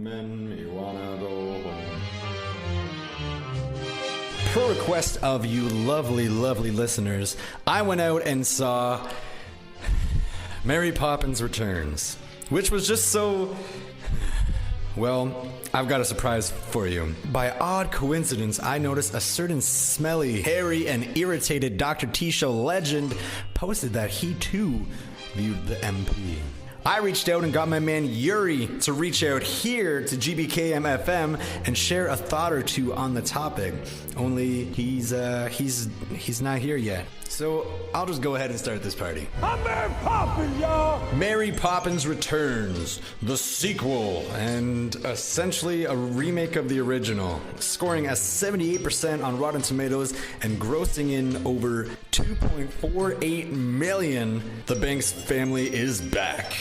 Men, you wanna go home. Per request of you lovely, lovely listeners, I went out and saw Mary Poppins Returns, which was just so... Well, I've got a surprise for you. By odd coincidence, I noticed a certain smelly, hairy, and irritated Dr. T-Show legend posted that he too viewed the MP. I reached out and got my man Yuri to reach out here to GBKM FM and share a thought or two on the topic. Only he's not here yet. So I'll just go ahead and start this party. I'm Mary Poppins, y'all! Mary Poppins Returns, the sequel, and essentially a remake of the original, scoring a 78% on Rotten Tomatoes and grossing in over $2.48 million. The Banks family is back.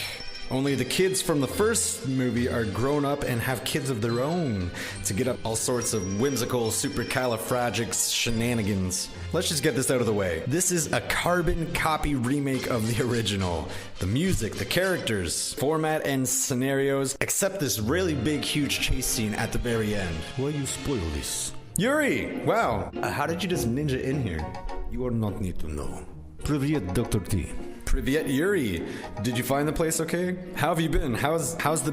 Only the kids from the first movie are grown up and have kids of their own to get up all sorts of whimsical supercalifragic shenanigans. Let's just get this out of the way. This is a carbon copy remake of the original. The music, the characters, format, and scenarios, except this really big, huge chase scene at the very end. Why you spoil this? Yuri! Wow. How did you just ninja in here? You are not need to know. Привет, Dr. T. Privyet Yuri, did you find the place okay? How have you been? How's the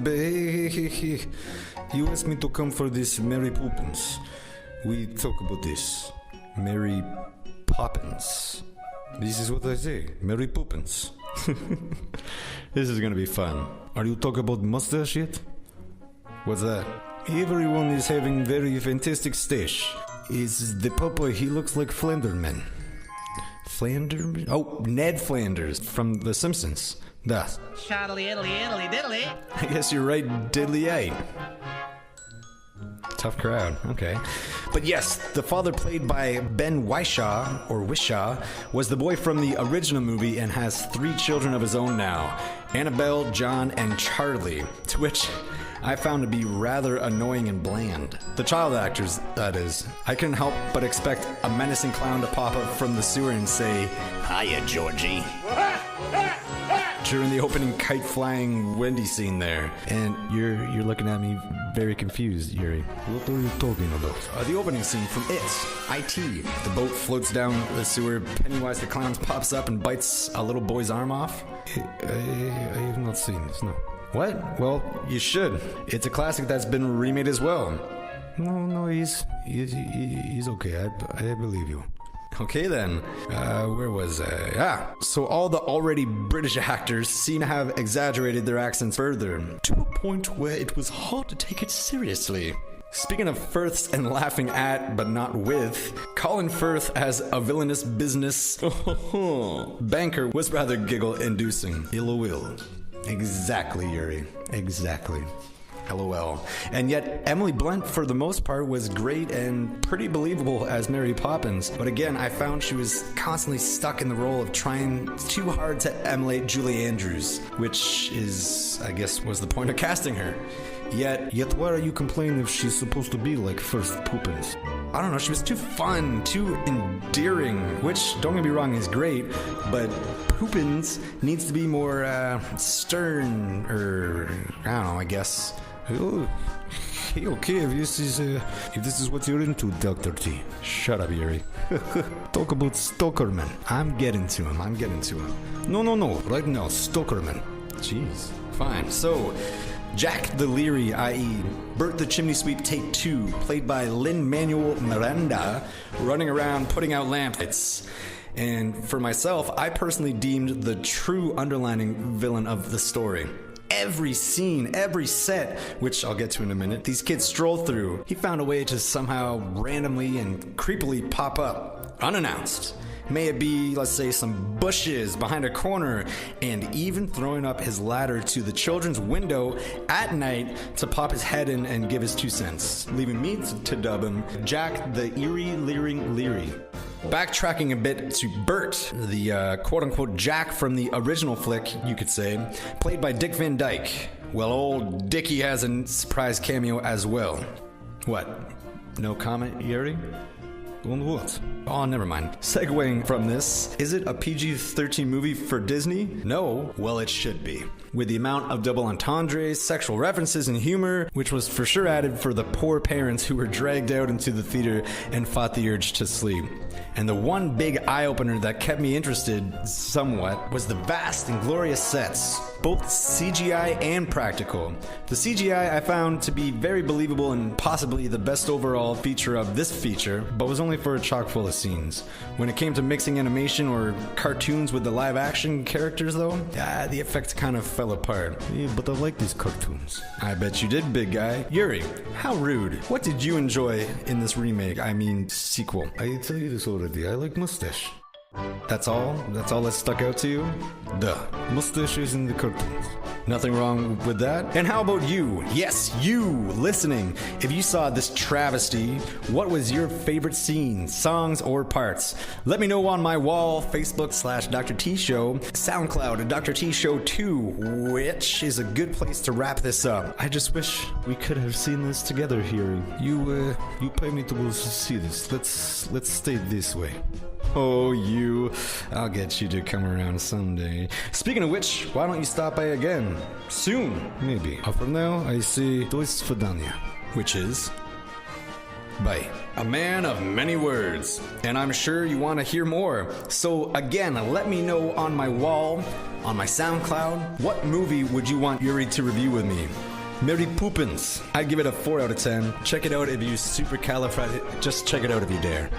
You asked me to come for this Mary Poopins. We talk about this. Mary Poppins. This is what I say. Mary Poopins. This is gonna be fun. Are you talking about mustache yet? What's that? Everyone is having very fantastic stash. Is the papa, he looks like Flanderman. Flanders? Oh, Ned Flanders from The Simpsons. Duh. Shoddly Italy, Italy, diddly. I guess you're right, diddly-eye. Tough crowd, okay. But yes, the father played by Ben Whishaw, or Wishaw, was the boy from the original movie and has 3 children of his own now. Annabelle, John, and Charlie, to which I found to be rather annoying and bland. The child actors, that is. I couldn't help but expect a menacing clown to pop up from the sewer and say, "Hiya, Georgie," during the opening kite-flying Wendy scene there. And you're looking at me very confused, Yuri. What are you talking about? The opening scene from IT. The boat floats down the sewer, Pennywise the clown pops up and bites a little boy's arm off. I have not seen this, no. What? Well, you should. It's a classic that's been remade as well. No, he's okay. I believe you. Okay then, where was I? So all the already British actors seem to have exaggerated their accents further, to a point where it was hard to take it seriously. Speaking of Firths and laughing at, but not with, Colin Firth as a villainous business banker was rather giggle-inducing. LOL. Exactly, Yuri. Exactly. LOL. And yet, Emily Blunt, for the most part, was great and pretty believable as Mary Poppins. But again, I found she was constantly stuck in the role of trying too hard to emulate Julie Andrews, which is, I guess, was the point of casting her. Yet why are you complaining if she's supposed to be like First Poopins? I don't know, she was too fun, too endearing, which, don't get me wrong, is great, but Poopins needs to be more, stern, or, I don't know, I guess. Oh, okay, if this is what you're into, Dr. T. Shut up, Yuri. Talk about Stokerman. I'm getting to him. No, right now, Stokerman. Jeez. Fine, so... Jack the Leary, i.e. Bert the Chimney Sweep Take 2, played by Lin-Manuel Miranda, running around putting out lamplights. And for myself, I personally deemed the true underlining villain of the story. Every scene, every set, which I'll get to in a minute, these kids stroll through, he found a way to somehow randomly and creepily pop up, unannounced. May it be, let's say, some bushes behind a corner, and even throwing up his ladder to the children's window at night to pop his head in and give his 2 cents, leaving me to dub him Jack the Eerie Leering Leary. Backtracking a bit to Bert, the quote-unquote Jack from the original flick, you could say, played by Dick Van Dyke. Well, old Dickie has a surprise cameo as well. What? No comment, Yuri? On what? Oh, never mind. Segueing from this, is it a PG-13 movie for Disney? No. Well, it should be. With the amount of double entendres, sexual references, and humor, which was for sure added for the poor parents who were dragged out into the theater and fought the urge to sleep. And the one big eye-opener that kept me interested somewhat was the vast and glorious sets, both CGI and practical. The CGI I found to be very believable and possibly the best overall feature of this feature, but was only for a chock full of scenes. When it came to mixing animation or cartoons with the live action characters though, the effects kind of fell apart. Yeah, but I like these cartoons. I bet you did, big guy. Yuri, how rude. What did you enjoy in this remake? I mean, sequel. I tell you this already, I like mustache. That's all? That's all that stuck out to you? Duh, mustaches in the cartoons. Nothing wrong with that. And how about you? Yes, you listening. If you saw this travesty, what was your favorite scene, songs, or parts? Let me know on my wall, Facebook/Dr. T Show, SoundCloud, Dr. T Show 2, which is a good place to wrap this up. I just wish we could have seen this together here. You pay me to go see this. Let's stay this way. Oh, you. I'll get you to come around someday. Speaking of which, why don't you stop by again? Soon. Maybe. For now, I say do svidania. Which is? Bye. A man of many words, and I'm sure you want to hear more. So again, let me know on my wall, on my SoundCloud, what movie would you want Yuri to review with me? Mary Poopins. I'd give it a 4 out of 10. Check it out if you just check it out if you dare.